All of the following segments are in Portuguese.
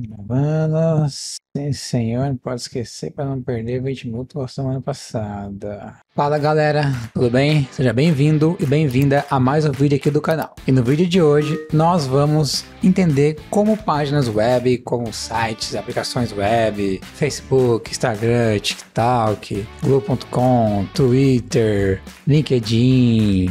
Mano, sim, senhor, não pode esquecer para não perder 20 minutos da semana passada. Fala galera, tudo bem? Seja bem-vindo e bem-vinda a mais um vídeo aqui do canal. E no vídeo de hoje nós vamos entender como páginas web, como sites, aplicações web, Facebook, Instagram, TikTok, Globo.com, Twitter, LinkedIn,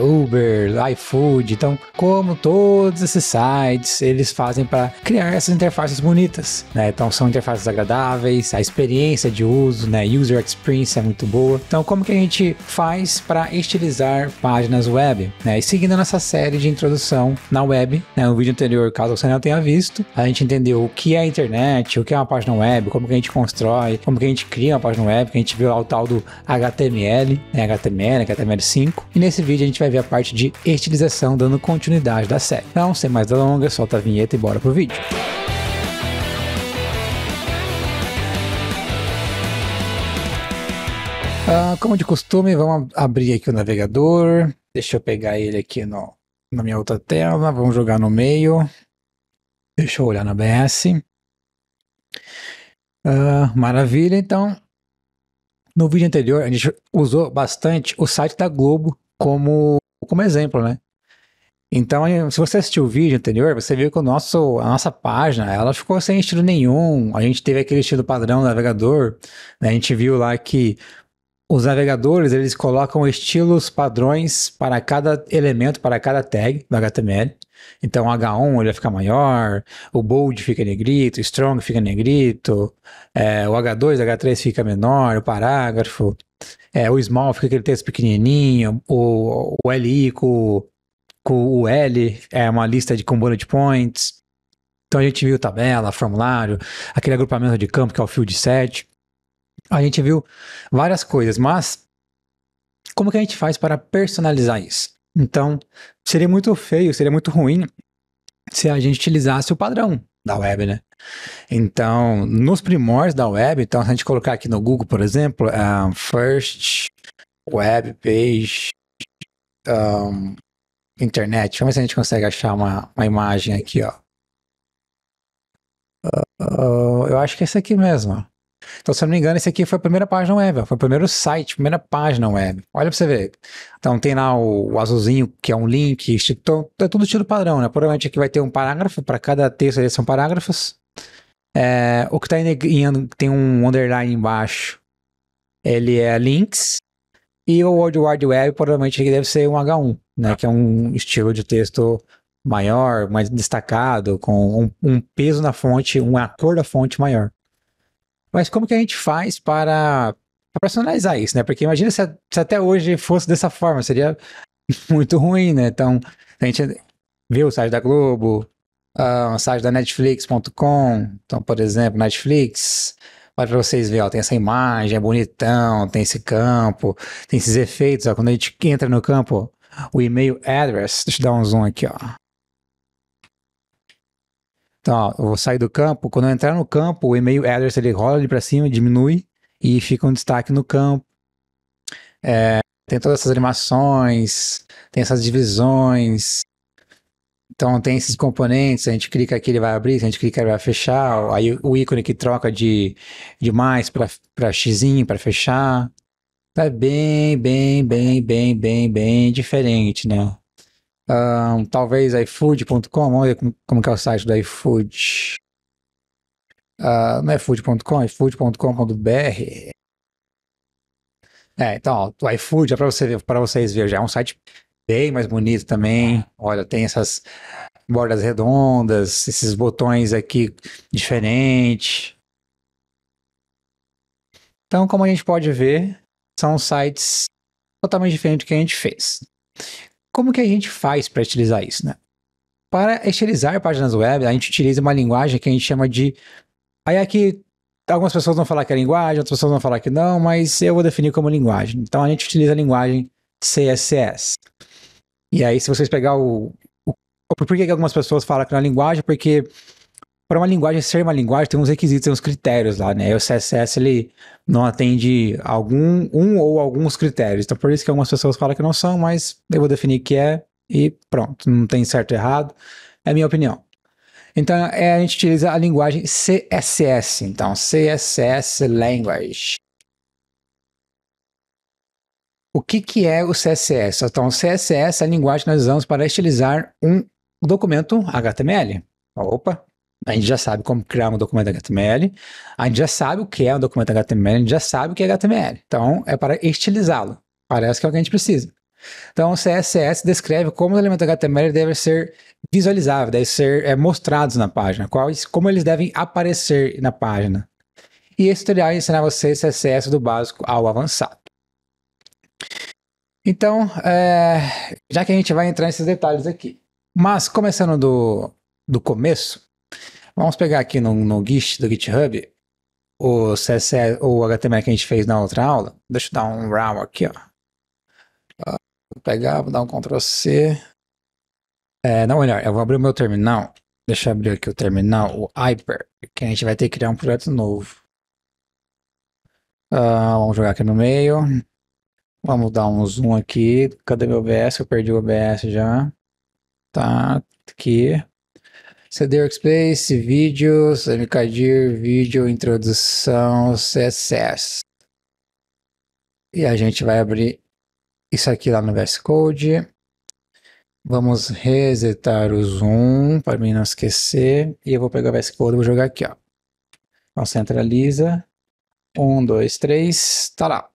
Uber, iFood, então como todos esses sites eles fazem para criar essas interfaces bonitas, né? Então são interfaces agradáveis, a experiência de uso, né? User experience é muito boa. Então como que a gente faz para estilizar páginas web, né? E seguindo nossa série de introdução na web, né? No vídeo anterior, caso você não tenha visto, a gente entendeu o que é a internet, o que é uma página web, como que a gente constrói, como que a gente cria uma página web, que a gente viu lá o tal do HTML, né? HTML, HTML5. E nesse vídeo a gente vai ver a parte de estilização, dando continuidade da série. Então, sem mais delongas, solta a vinheta e bora pro vídeo. Como de costume, vamos abrir aqui o navegador. Deixa eu pegar ele aqui na minha outra tela. Vamos jogar no meio. Deixa eu olhar na ABS. Maravilha, então. No vídeo anterior, a gente usou bastante o site da Globo como exemplo, né? Então, se você assistiu o vídeo anterior, você viu que a nossa página, ela ficou sem estilo nenhum. A gente teve aquele estilo padrão do navegador, né? A gente viu lá que os navegadores, eles colocam estilos padrões para cada elemento, para cada tag do HTML. Então, o H1 ele vai ficar maior, o bold fica negrito, o strong fica negrito, o H2, H3 fica menor, o parágrafo, o small fica aquele texto pequenininho, o LI com o L é uma lista com bullet points. Então a gente viu tabela, formulário, aquele agrupamento de campo que é o field set. A gente viu várias coisas, mas como que a gente faz para personalizar isso? Então, seria muito feio, seria muito ruim se a gente utilizasse o padrão da web, né? Então, nos primórdios da web, então se a gente colocar aqui no Google, por exemplo, first web page internet, vamos ver se a gente consegue achar uma imagem aqui, ó. Eu acho que é esse aqui mesmo. Então, se eu não me engano, esse aqui foi a primeira página web, foi o primeiro site, primeira página web. Olha pra você ver. Então, tem lá o azulzinho, que é um link, é tudo estilo padrão, né? Provavelmente aqui vai ter um parágrafo, para cada texto ali são parágrafos. O que tem um underline embaixo, ele é links. E o World Wide Web, provavelmente, deve ser um H1, né? Que é um estilo de texto maior, mais destacado, com um peso na fonte, uma cor da fonte maior. Mas como que a gente faz para personalizar isso, né? Porque imagina se até hoje fosse dessa forma, seria muito ruim, né? Então, a gente vê o site da Globo, o site da Netflix.com. Então, por exemplo, Netflix, olha para vocês verem, ó, tem essa imagem, é bonitão, tem esse campo, tem esses efeitos, ó, quando a gente entra no campo, o e-mail address, deixa eu dar um zoom aqui, ó. Então, ó, eu vou sair do campo. Quando eu entrar no campo, o e-mail address ele rola ali para cima, diminui e fica um destaque no campo. Tem todas essas animações, tem essas divisões. Então, tem esses componentes. A gente clica aqui, ele vai abrir. Se a gente clica, ele vai fechar. Aí, o ícone que troca de mais para xzinho, para fechar. É bem diferente, né? Talvez iFood.com, vamos ver como que é o site do iFood. Não é iFood.com, iFood.com.br. Então, ó, o iFood, para vocês verem, já é um site bem mais bonito também. Olha, tem essas bordas redondas, esses botões aqui diferentes. Então, como a gente pode ver, são sites totalmente diferentes do que a gente fez. Como que a gente faz para estilizar isso, né? Para estilizar páginas web, a gente utiliza uma linguagem que a gente chama de... Aí aqui, algumas pessoas vão falar que é linguagem, outras pessoas vão falar que não, mas eu vou definir como linguagem. Então a gente utiliza a linguagem CSS. E aí, se vocês pegar por que algumas pessoas falam que não é linguagem? Porque para uma linguagem ser uma linguagem, tem uns requisitos, tem uns critérios lá, né? E o CSS, ele não atende um ou alguns critérios. Então, por isso que algumas pessoas falam que não são, mas eu vou definir que é e pronto. Não tem certo e errado. É a minha opinião. Então, a gente utiliza a linguagem CSS. Então, CSS Language. O que é o CSS? Então, o CSS é a linguagem que nós usamos para estilizar um documento HTML. Opa, a gente já sabe como criar um documento HTML, a gente já sabe o que é um documento HTML, a gente já sabe o que é HTML. Então, é para estilizá-lo. Parece que é o que a gente precisa. Então, o CSS descreve como os elementos HTML devem ser visualizáveis, devem ser mostrados na página, como eles devem aparecer na página. E esse tutorial vai ensinar você CSS do básico ao avançado. Então, já que a gente vai entrar nesses detalhes aqui. Mas, começando do começo, vamos pegar aqui no Git, do GitHub, o CSS, o HTML que a gente fez na outra aula. Deixa eu dar um RAW aqui, ó. Vou pegar, vou dar um Ctrl C. Não, melhor, eu vou abrir o meu terminal. Deixa eu abrir aqui o terminal, o Hyper, que a gente vai ter que criar um projeto novo. Vamos jogar aqui no meio. Vamos dar um zoom aqui. Cadê meu OBS? Eu perdi o OBS já. Tá, aqui. CD Workspace, vídeos, mkdir, vídeo, introdução, CSS. E a gente vai abrir isso aqui lá no VS Code. Vamos resetar o zoom para mim não esquecer. E eu vou pegar o VS Code e vou jogar aqui, ó. Então centraliza. 1, 2, 3. Tá lá.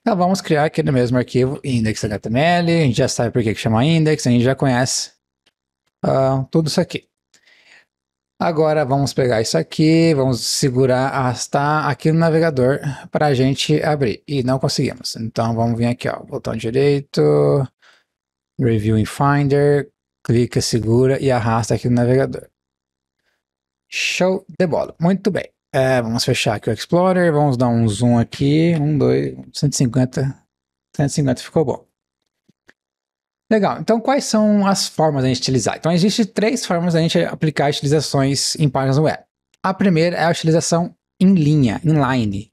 Então vamos criar aqui no mesmo arquivo index.html. A gente já sabe por que chama index, a gente já conhece tudo isso aqui. Agora vamos pegar isso aqui, vamos segurar, arrastar aqui no navegador para a gente abrir. E não conseguimos. Então vamos vir aqui, ó, botão direito, Review in Finder, clica, segura e arrasta aqui no navegador. Show de bola. Muito bem. Vamos fechar aqui o Explorer, vamos dar um zoom aqui, 1, 2, 150, 150 ficou bom. Legal, então quais são as formas de a gente utilizar? Então existem 3 formas de a gente aplicar utilizações em páginas web. A primeira é a utilização em linha, inline.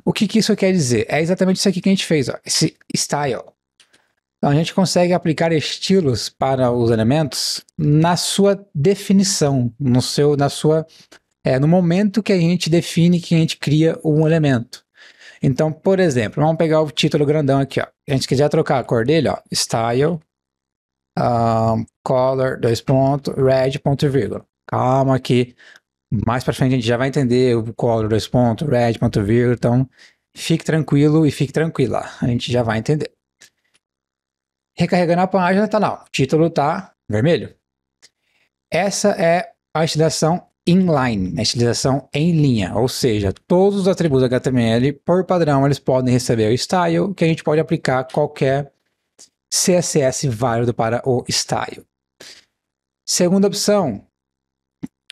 O que isso quer dizer? É exatamente isso aqui que a gente fez, ó, esse style. Então a gente consegue aplicar estilos para os elementos na sua definição, no momento que a gente define, que a gente cria um elemento. Então, por exemplo, vamos pegar o título grandão aqui, ó. A gente quiser trocar a cor dele, ó, style, color, 2 pontos, red, ponto e vírgula. Calma aqui, mais para frente a gente já vai entender o color, 2 pontos, red, ponto e vírgula, então fique tranquilo e fique tranquila, a gente já vai entender. Recarregando a página, tá lá, o título tá vermelho. Essa é a estilização inline, a estilização em linha, ou seja, todos os atributos HTML, por padrão, eles podem receber o style, que a gente pode aplicar qualquer CSS válido para o style. Segunda opção,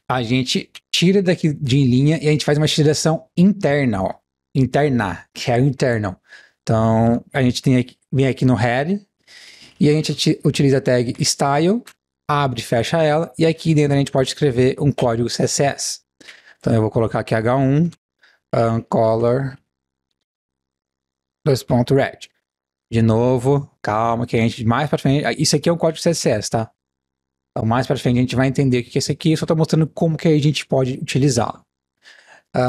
a gente tira daqui de linha e a gente faz uma estilização interna, ó, que é o internal. Então, a gente vem aqui no head e a gente utiliza a tag style, abre e fecha ela, e aqui dentro a gente pode escrever um código CSS. Então eu vou colocar aqui H1, color, 2 pontos red. De novo, calma, que a gente mais para frente, isso aqui é um código CSS, tá? Então mais para frente a gente vai entender o que é isso aqui, eu só estou mostrando como que a gente pode utilizá-lo.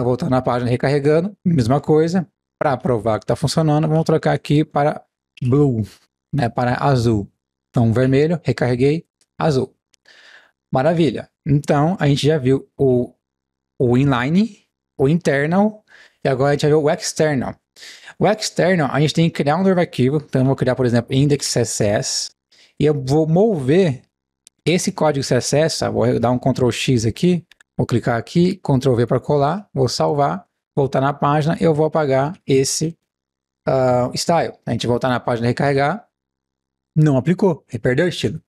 Voltando na página, recarregando, mesma coisa, para provar que está funcionando, vamos trocar aqui para blue, né, para azul. Então vermelho, recarreguei, azul. Maravilha. Então, a gente já viu o inline, o internal, e agora a gente já viu o external. O external, a gente tem que criar um novo arquivo. Então, eu vou criar, por exemplo, index.css, e eu vou mover esse código CSS, vou dar um Ctrl X aqui, vou clicar aqui, Ctrl V para colar, vou salvar, voltar na página, eu vou apagar esse style. A gente voltar na página e recarregar, não aplicou, ele perdeu o estilo.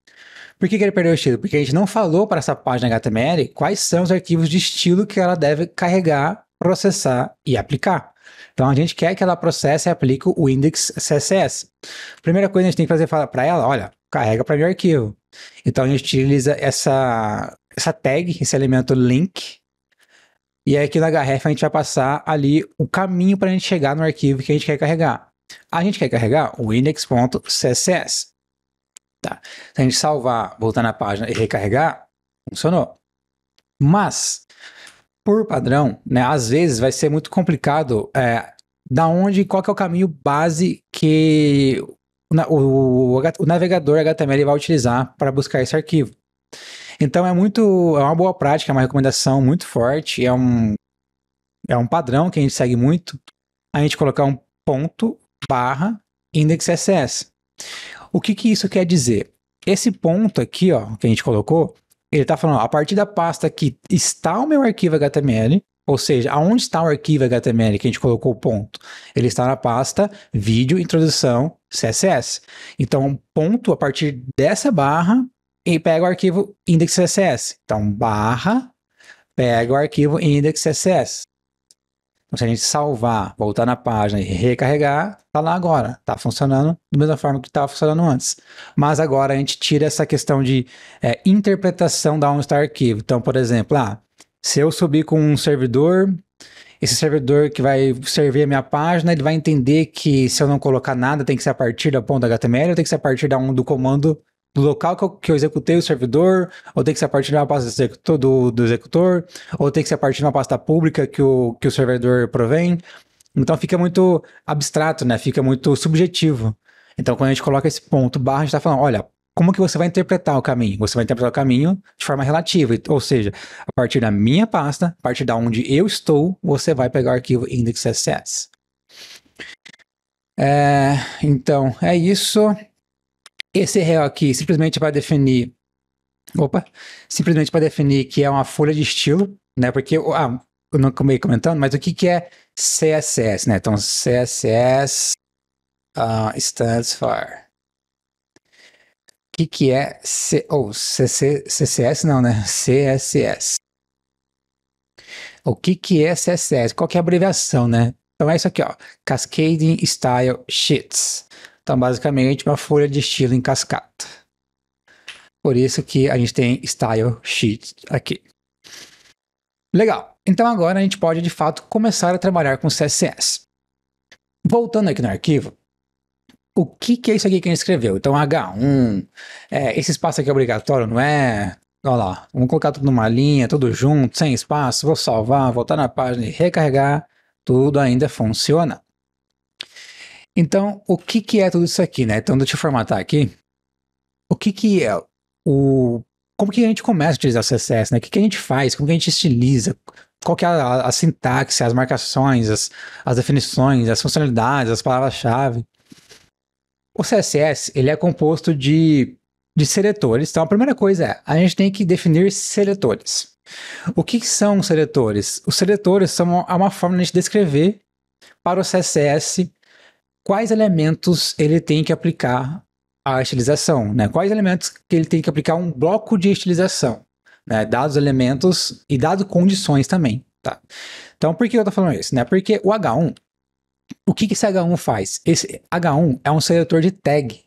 Por que ele perdeu o estilo? Porque a gente não falou para essa página HTML quais são os arquivos de estilo que ela deve carregar, processar e aplicar. Então a gente quer que ela processe e aplique o index CSS. Primeira coisa que a gente tem que fazer para ela, olha, carrega para meu arquivo. Então a gente utiliza essa tag, esse elemento link, e aí aqui na href a gente vai passar ali o caminho para a gente chegar no arquivo que a gente quer carregar. A gente quer carregar o index.css. Tá. Se a gente salvar, voltar na página e recarregar, funcionou. Mas, por padrão, né, às vezes vai ser muito complicado qual que é o caminho base que o navegador HTML vai utilizar para buscar esse arquivo. Então é uma boa prática, é uma recomendação muito forte, é um padrão que a gente segue muito, a gente colocar um ponto barra index.cs. O que isso quer dizer? Esse ponto aqui, ó, que a gente colocou, ele está falando, ó, a partir da pasta que está o meu arquivo HTML, ou seja, aonde está o arquivo HTML que a gente colocou o ponto? Ele está na pasta vídeo introdução CSS. Então, ponto a partir dessa barra e pega o arquivo index.cs. Então, barra, pega o arquivo index.cs. Então, se a gente salvar, voltar na página e recarregar, tá lá agora. Tá funcionando da mesma forma que estava funcionando antes. Mas agora a gente tira essa questão de interpretação da onde está o arquivo. Então, por exemplo, se eu subir com um servidor, esse servidor que vai servir a minha página, ele vai entender que se eu não colocar nada, tem que ser a partir da ponta HTML, ou tem que ser a partir do comando do local que eu executei o servidor, ou tem que ser a partir de uma pasta do executor, ou tem que ser a partir de uma pasta pública que o servidor provém. Então fica muito abstrato, né? Fica muito subjetivo. Então quando a gente coloca esse ponto barra, a gente está falando, olha, como que você vai interpretar o caminho? Você vai interpretar o caminho de forma relativa, ou seja, a partir da minha pasta, a partir da onde eu estou, você vai pegar o arquivo index.cs. Então, é isso. Esse rel aqui simplesmente para definir que é uma folha de estilo, né? Porque eu não acabei comentando, mas o que é CSS, né? Então, CSS stands for. O que é CSS não, né? CSS. O que é CSS? Qual que é a abreviação, né? Então é isso aqui, ó. Cascading Style Sheets. Então, basicamente, uma folha de estilo em cascata. Por isso que a gente tem Style Sheet aqui. Legal. Então, agora a gente pode, de fato, começar a trabalhar com CSS. Voltando aqui no arquivo, o que é isso aqui que a gente escreveu? Então, H1, esse espaço aqui é obrigatório, não é? Olha lá, vamos colocar tudo numa linha, tudo junto, sem espaço, vou salvar, voltar na página e recarregar, tudo ainda funciona. Então, o que é tudo isso aqui, né? Então, deixa eu formatar aqui. O que é como que a gente começa a utilizar o CSS, né? O que a gente faz, como que a gente estiliza, qual que é a sintaxe, as marcações, as definições, as funcionalidades, as palavras-chave. O CSS, ele é composto de seletores. Então, a primeira coisa é, a gente tem que definir seletores. O que são seletores? Os seletores são uma forma de a gente descrever para o CSS quais elementos ele tem que aplicar a estilização, né? Quais elementos que ele tem que aplicar um bloco de estilização, né? Dados elementos e dado condições também, tá? Então, por que eu tô falando isso, né? Porque o H1, o que esse H1 faz? Esse H1 é um seletor de tag.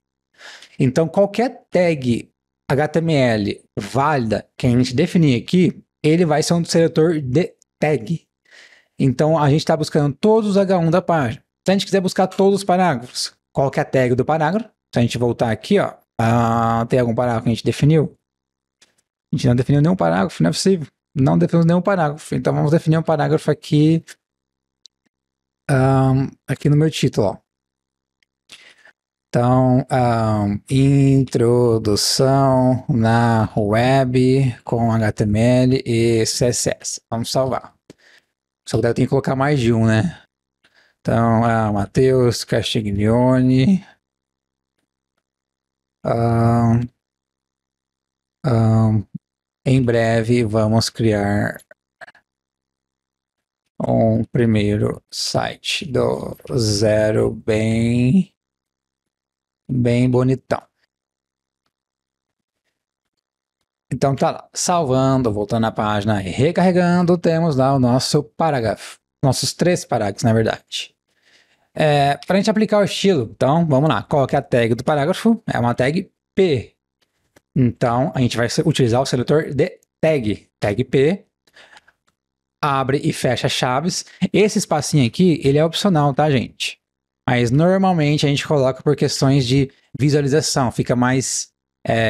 Então, qualquer tag HTML válida que a gente definir aqui, ele vai ser um seletor de tag. Então, a gente está buscando todos os H1 da página. Se a gente quiser buscar todos os parágrafos, qual que é a tag do parágrafo? Se a gente voltar aqui, ó, tem algum parágrafo que a gente definiu? A gente não definiu nenhum parágrafo, não é possível. Não definimos nenhum parágrafo. Então, vamos definir um parágrafo aqui, aqui no meu título, ó. Então, introdução na web com HTML e CSS. Vamos salvar. Só que eu tenho que colocar mais de um, né? Então, Matheus Castiglione. Em breve vamos criar um primeiro site do zero bem bonitão. Então tá lá, salvando, voltando à página e recarregando, temos lá o nosso parágrafo. Nossos 3 parágrafos, na verdade. Para a gente aplicar o estilo, então vamos lá. Qual que é a tag do parágrafo? É uma tag P. Então a gente vai utilizar o seletor de tag. Tag P. Abre e fecha chaves. Esse espacinho aqui, ele é opcional, tá, gente? Mas normalmente a gente coloca por questões de visualização. Fica mais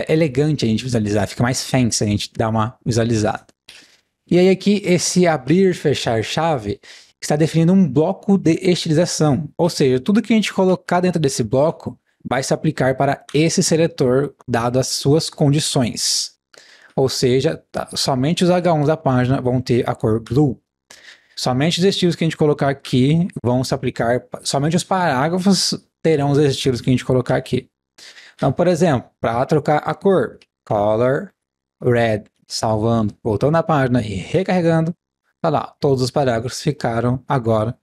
elegante a gente visualizar, fica mais fancy a gente dar uma visualizada. E aí aqui, esse abrir e fechar chave está definindo um bloco de estilização. Ou seja, tudo que a gente colocar dentro desse bloco vai se aplicar para esse seletor, dado as suas condições. Ou seja, somente os H1s da página vão ter a cor blue. Somente os estilos que a gente colocar aqui vão se aplicar, somente os parágrafos terão os estilos que a gente colocar aqui. Então, por exemplo, para trocar a cor, color red, salvando, voltando na página e recarregando, tá lá, todos os parágrafos ficaram agora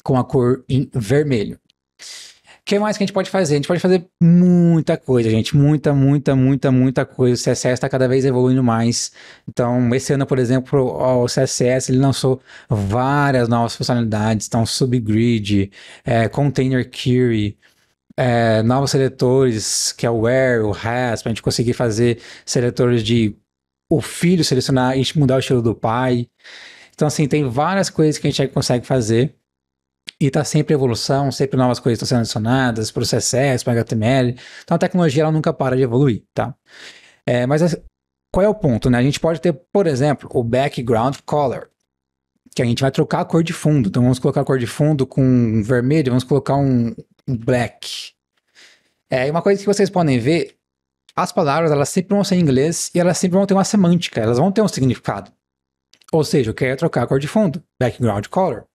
com a cor em vermelho. O que mais que a gente pode fazer? A gente pode fazer muita coisa, gente. Muita coisa. O CSS está cada vez evoluindo mais. Então, esse ano, por exemplo, o CSS ele lançou várias novas funcionalidades. Então, subgrid, container query, novos seletores, que é o where, o has, para a gente conseguir fazer seletores de o filho selecionar e mudar o estilo do pai. Então, assim, tem várias coisas que a gente consegue fazer. E está sempre em evolução, sempre novas coisas estão sendo adicionadas para o CSS, para o HTML. Então a tecnologia ela nunca para de evoluir, tá? Mas qual é o ponto, né? A gente pode ter, por exemplo, o background color, que a gente vai trocar a cor de fundo. Então vamos colocar a cor de fundo com vermelho, vamos colocar um black. E uma coisa que vocês podem ver, as palavras elas sempre vão ser em inglês e elas sempre vão ter uma semântica, elas vão ter um significado. Ou seja, eu quero trocar a cor de fundo, background color.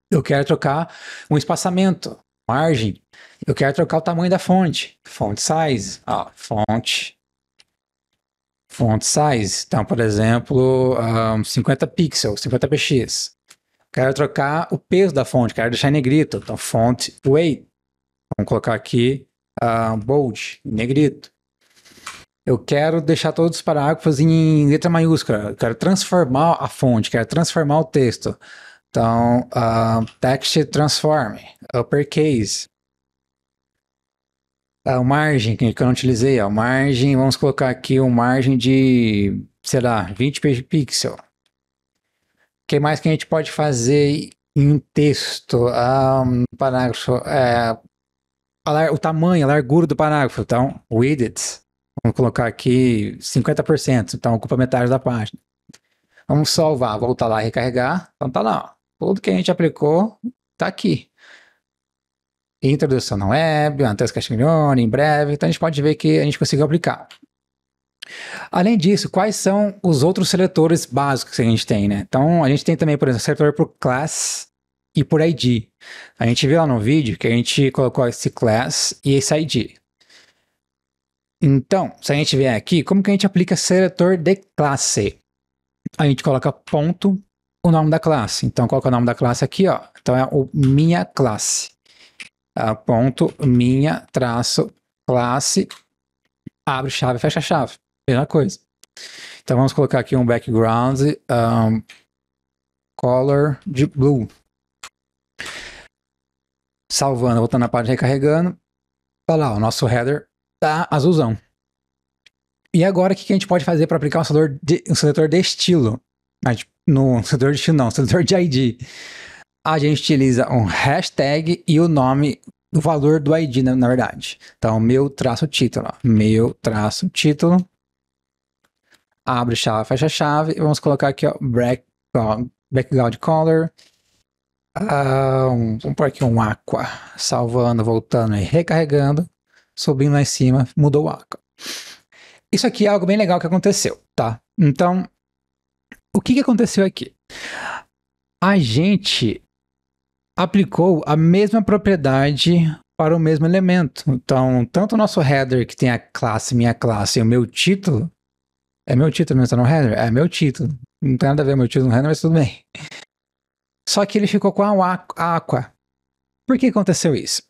Eu quero trocar um espaçamento, margem. Eu quero trocar o tamanho da fonte, font size. Font size. Então, por exemplo, 50 pixels, 50 px. Quero trocar o peso da fonte, quero deixar em negrito. Então, font weight. Vamos colocar aqui bold, negrito. Eu quero deixar todos os parágrafos em letra maiúscula. Eu quero transformar a fonte, quero transformar o texto. Então, text transform, uppercase. A margem, que eu não utilizei, a margem, vamos colocar aqui uma margem de, sei lá, 20 pixels. O que mais que a gente pode fazer em texto? Parágrafo, o tamanho, a largura do parágrafo. Então, width, vamos colocar aqui 50%, então ocupa metade da página. Vamos salvar, voltar lá e recarregar. Então tá lá, ó. Tudo que a gente aplicou tá aqui. Introdução na web, Antes Castiglione, em breve. Então a gente pode ver que a gente conseguiu aplicar. Além disso, quais são os outros seletores básicos que a gente tem, né? Então a gente tem também, por exemplo, seletor por class e por ID. A gente viu lá no vídeo que a gente colocou esse class e esse ID. Então, se a gente vier aqui, como que a gente aplica seletor de classe? A gente coloca ponto, o nome da classe. Então, qual que é o nome da classe aqui, ó? Então, é o minha classe. Ponto, minha, traço, classe, abre chave, fecha chave. Mesma coisa. Então, vamos colocar aqui um background color de blue. Salvando, voltando na página, recarregando. Olha lá, o nosso header tá azulzão. E agora, o que a gente pode fazer para aplicar um seletor de estilo? No seletor de estilo não, seletor de ID. A gente utiliza um hashtag e o nome, o valor do ID, na verdade. Então, meu traço título. Meu traço título. Abre chave, fecha chave. E vamos colocar aqui, ó, background color. Vamos pôr aqui um aqua. Salvando, voltando e recarregando. Subindo lá em cima, mudou o aqua. Isso aqui é algo bem legal que aconteceu, tá? Então, o que aconteceu aqui? A gente aplicou a mesma propriedade para o mesmo elemento. Então, tanto o nosso header, que tem a classe, minha classe, e o meu título, é meu título mesmo, tá no header? É meu título. Não tem nada a ver meu título no header, mas tudo bem. Só que ele ficou com a aqua. Por que aconteceu isso?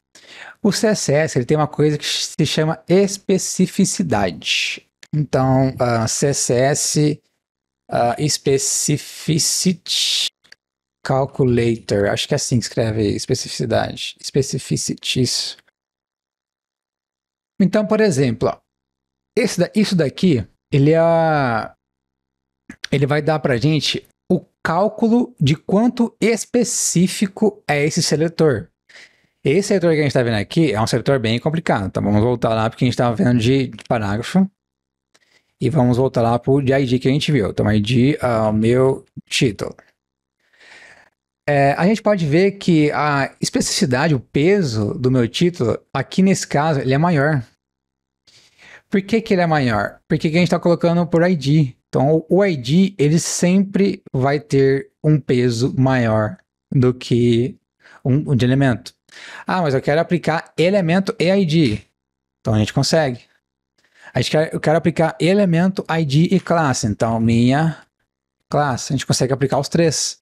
O CSS ele tem uma coisa que se chama especificidade. Então, CSS Specificity Calculator, acho que é assim que escreve especificidade. Specificity, isso. Então, por exemplo, ó, isso daqui, ele vai dar pra gente o cálculo de quanto específico é esse seletor. Esse seletor que a gente está vendo aqui é um seletor bem complicado. Então vamos voltar lá porque a gente estava vendo de parágrafo. E vamos voltar lá pro de ID que a gente viu. Então, ID, meu título. A gente pode ver que a especificidade, o peso do meu título, aqui nesse caso, ele é maior. Por que que ele é maior? Porque a gente está colocando por ID. Então, o ID, ele sempre vai ter um peso maior do que um de elemento. Ah, mas eu quero aplicar elemento e ID. Então, a gente consegue. Eu quero aplicar elemento, ID e classe. Então, minha classe. A gente consegue aplicar os três.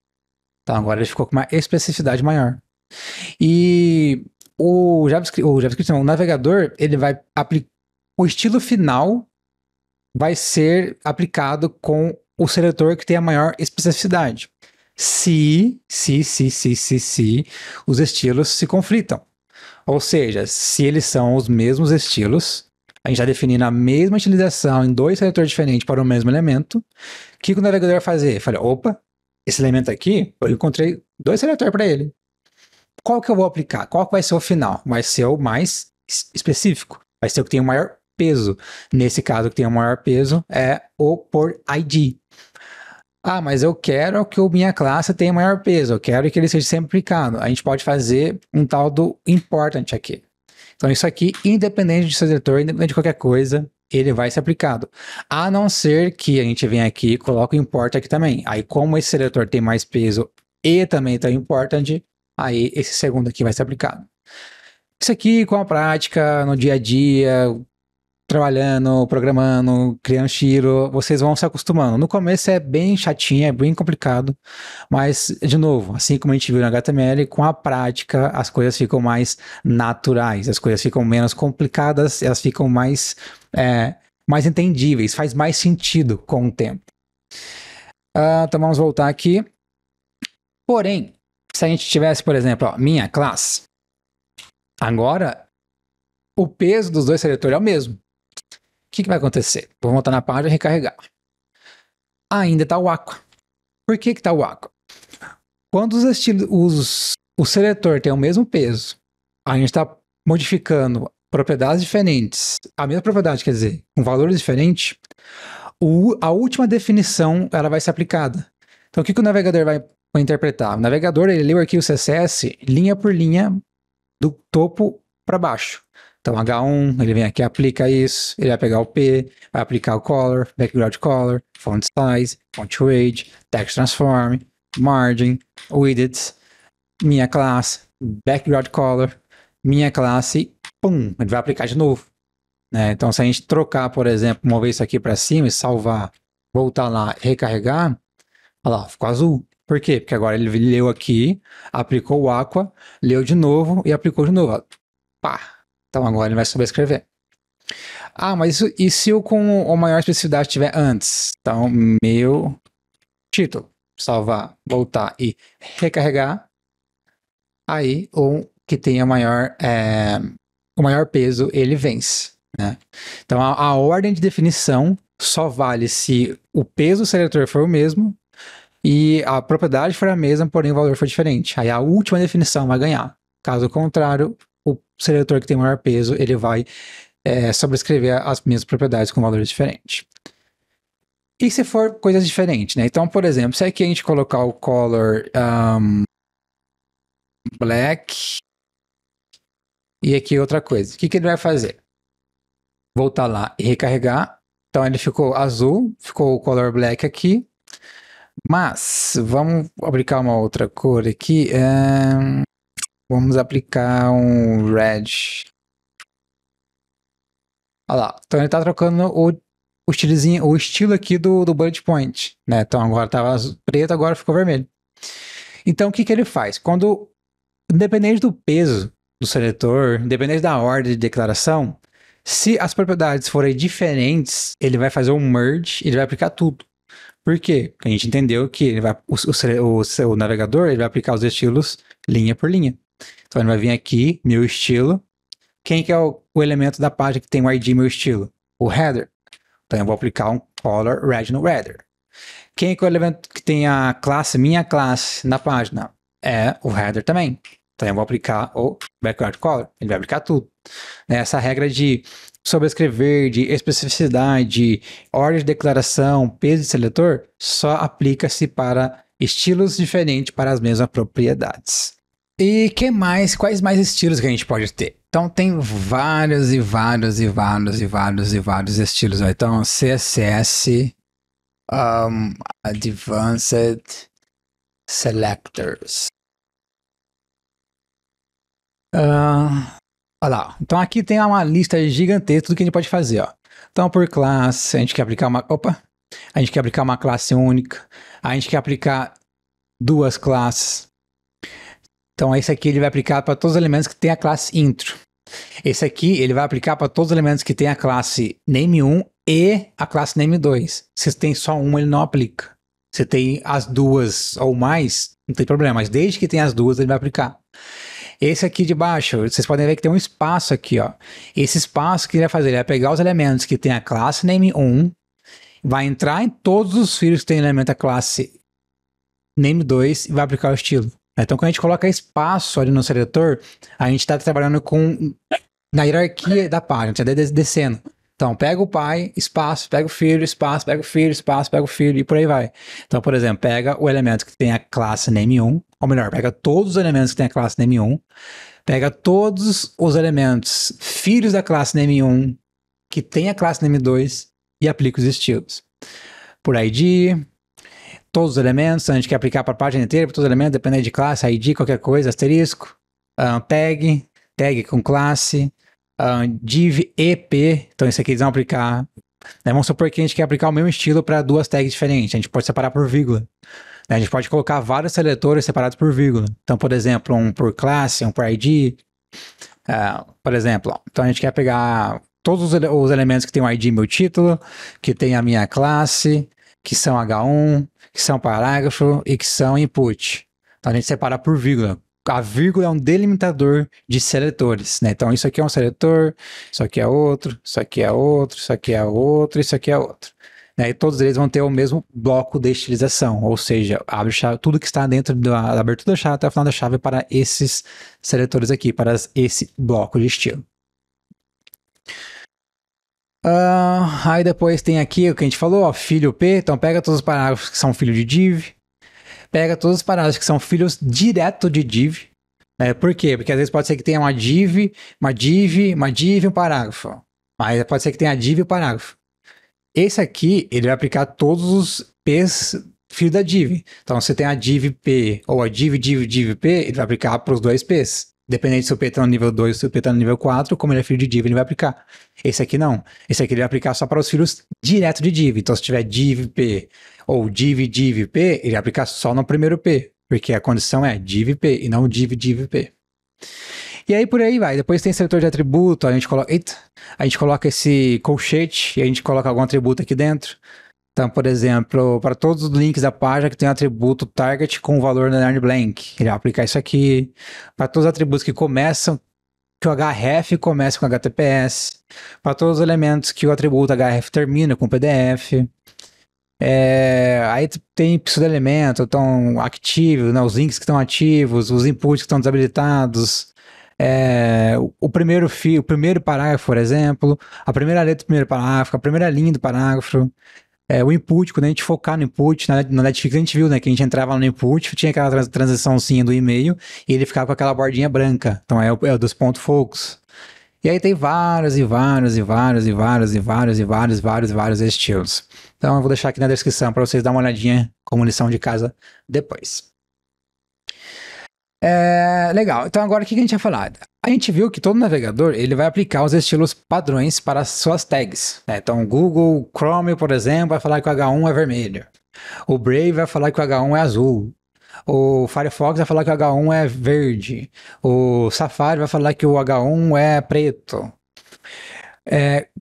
Então, agora ele ficou com uma especificidade maior. E o JavaScript não, o navegador, ele vai aplicar. O estilo final vai ser aplicado com o seletor que tem a maior especificidade. Se os estilos se conflitam. Ou seja, se eles são os mesmos estilos, a gente está definindo a mesma utilização em dois seletores diferentes para o mesmo elemento, o que o navegador vai fazer? Fala, opa, esse elemento aqui, eu encontrei dois seletores para ele. Qual que eu vou aplicar? Qual que vai ser o final? Vai ser o mais específico. Vai ser o que tem o maior peso. Nesse caso, o que tem o maior peso é o por ID. Ah, mas eu quero que a minha classe tenha maior peso. Eu quero que ele seja sempre aplicado. A gente pode fazer um tal do important aqui. Então, isso aqui, independente de seletor, independente de qualquer coisa, ele vai ser aplicado. A não ser que a gente venha aqui e coloque o import aqui também. Aí, como esse seletor tem mais peso e também tem important, aí esse segundo aqui vai ser aplicado. Isso aqui, com a prática, no dia a dia, trabalhando, programando, criando estilo, vocês vão se acostumando. No começo é bem chatinho, é bem complicado, mas, de novo, assim como a gente viu no HTML, com a prática as coisas ficam mais naturais, as coisas ficam menos complicadas, elas ficam mais entendíveis, faz mais sentido com o tempo. Então vamos voltar aqui. Porém, se a gente tivesse, por exemplo, minha classe, agora o peso dos dois seletores é o mesmo. O que vai acontecer? Vou voltar na página e recarregar. Ainda está o Aqua. Por que está o Aqua? Quando o seletor tem o mesmo peso, a gente está modificando propriedades diferentes, a mesma propriedade, quer dizer, com valores diferentes, a última definição ela vai ser aplicada. Então, o que o navegador vai interpretar? O navegador ele lê o arquivo CSS linha por linha do topo para baixo. Então, H1, ele vem aqui, aplica isso, ele vai pegar o P, vai aplicar o color, background color, font size, font weight, text transform, margin, width, minha classe, background color, minha classe, pum, ele vai aplicar de novo. Né? Então, se a gente trocar, por exemplo, mover isso aqui para cima e salvar, voltar lá e recarregar, olha lá, ficou azul. Por quê? Porque agora ele leu aqui, aplicou o Aqua, leu de novo e aplicou de novo. Pá! Então agora ele vai sobrescrever. Ah, mas e se o com a maior especificidade estiver antes? Então, meu título. Salvar, voltar e recarregar. Aí, o que tem o maior peso, ele vence. Né? Então, a ordem de definição só vale se o peso do seletor for o mesmo e a propriedade for a mesma, porém o valor for diferente. Aí a última definição vai ganhar. Caso contrário, o seletor que tem maior peso, ele vai sobrescrever as mesmas propriedades com valores diferentes. E se for coisas diferentes, né? Então, por exemplo, se aqui a gente colocar o color black e aqui outra coisa, o que ele vai fazer? Voltar lá e recarregar. Então ele ficou azul, ficou o color black aqui. Mas, vamos aplicar uma outra cor aqui. Vamos aplicar um red. Olha lá. Então ele está trocando o estilo aqui do bullet point. Né? Então agora estava preto, agora ficou vermelho. Então o que ele faz? Independente do peso do seletor, independente da ordem de declaração, se as propriedades forem diferentes, ele vai fazer um merge e ele vai aplicar tudo. Por quê? Porque a gente entendeu que o navegador ele vai aplicar os estilos linha por linha. Então ele vai vir aqui, meu estilo. Quem que é o elemento da página que tem o ID meu estilo? O header. Então eu vou aplicar um color red no header. Quem que é o elemento que tem a classe, minha classe, na página? É o header também. Então eu vou aplicar o background color. Ele vai aplicar tudo. Essa regra de sobrescrever, de especificidade, ordem de declaração, peso de seletor, só aplica-se para estilos diferentes para as mesmas propriedades. E quais mais estilos que a gente pode ter? Então tem vários estilos. Então CSS Advanced Selectors. Olha lá. Então aqui tem uma lista gigantesca do que a gente pode fazer, ó. Então por classe, a gente quer aplicar uma classe única, a gente quer aplicar duas classes. Então esse aqui ele vai aplicar para todos os elementos que tem a classe intro. Esse aqui ele vai aplicar para todos os elementos que tem a classe name1 e a classe name2. Se tem só uma, ele não aplica. Se tem as duas ou mais, não tem problema, mas desde que tem as duas, ele vai aplicar. Esse aqui de baixo, vocês podem ver que tem um espaço aqui, ó. Esse espaço que ele vai fazer, ele vai pegar os elementos que tem a classe name1, vai entrar em todos os fios que tem elemento da classe name2 e vai aplicar o estilo. Então, quando a gente coloca espaço ali no seletor, a gente está trabalhando na hierarquia da página, tá descendo. Então, pega o pai, espaço, pega o filho, espaço, pega o filho, espaço, pega o filho e por aí vai. Então, por exemplo, pega o elemento que tem a classe name1, ou melhor, pega todos os elementos que tem a classe name1, pega todos os elementos filhos da classe name1 que tem a classe name2 e aplica os estilos. Por ID, todos os elementos, a gente quer aplicar para a página inteira, para todos os elementos, dependendo de classe, ID, qualquer coisa, asterisco, tag com classe, div EP, então isso aqui eles vão aplicar, né? Vamos supor que a gente quer aplicar o mesmo estilo para duas tags diferentes, a gente pode separar por vírgula, né? A gente pode colocar vários seletores separados por vírgula, então por exemplo, um por classe, um por ID, por exemplo, ó. Então a gente quer pegar todos os elementos que tem o ID meu título, que tem a minha classe, que são H1, que são parágrafo e que são input. Então a gente separa por vírgula. A vírgula é um delimitador de seletores, né? Então isso aqui é um seletor, isso aqui é outro, isso aqui é outro, isso aqui é outro, isso aqui é outro. Né? E todos eles vão ter o mesmo bloco de estilização, ou seja, abre chave, tudo que está dentro da abertura da chave até o final da chave para esses seletores aqui, para esse bloco de estilo. Aí depois tem aqui o que a gente falou, ó, filho P, então pega todos os parágrafos que são filho de div, pega todos os parágrafos que são filhos direto de div. Por quê? Porque às vezes pode ser que tenha uma div e um parágrafo. Mas pode ser que tenha a div e o parágrafo. Esse aqui, ele vai aplicar todos os P's filho da div. Então, se tem a div P ou a div P, ele vai aplicar para os dois P's. Dependente se o P está no nível 2 ou se o P está no nível 4, como ele é filho de div, ele vai aplicar. Esse aqui não. Esse aqui ele vai aplicar só para os filhos direto de div. Então, se tiver div P ou div P, ele vai aplicar só no primeiro P, porque a condição é div P e não div P. E aí por aí vai. Depois tem seletor de atributo, a gente coloca esse colchete e a gente coloca algum atributo aqui dentro. Então, por exemplo, para todos os links da página que tem um atributo target com o valor underline blank, ele vai aplicar isso aqui. Para todos os atributos que começam, que o href começa com HTTPS. Para todos os elementos que o atributo href termina com PDF. Aí tem pseudo-elemento, então ativo, né, os links que estão ativos, os inputs que estão desabilitados. O primeiro parágrafo, por exemplo, a primeira letra do primeiro parágrafo, a primeira linha do parágrafo. O input, quando a gente focar no input, na Netflix a gente viu, né, que a gente entrava no input, tinha aquela transiçãozinha do e-mail e ele ficava com aquela bordinha branca. Então é o dos pontos focus. E aí tem vários estilos. Então eu vou deixar aqui na descrição para vocês darem uma olhadinha como lição de casa depois. Legal. Então agora o que a gente vai falar? A gente viu que todo navegador ele vai aplicar os estilos padrões para as suas tags. Né? Então o Google Chrome, por exemplo, vai falar que o H1 é vermelho. O Brave vai falar que o H1 é azul. O Firefox vai falar que o H1 é verde. O Safari vai falar que o H1 é preto.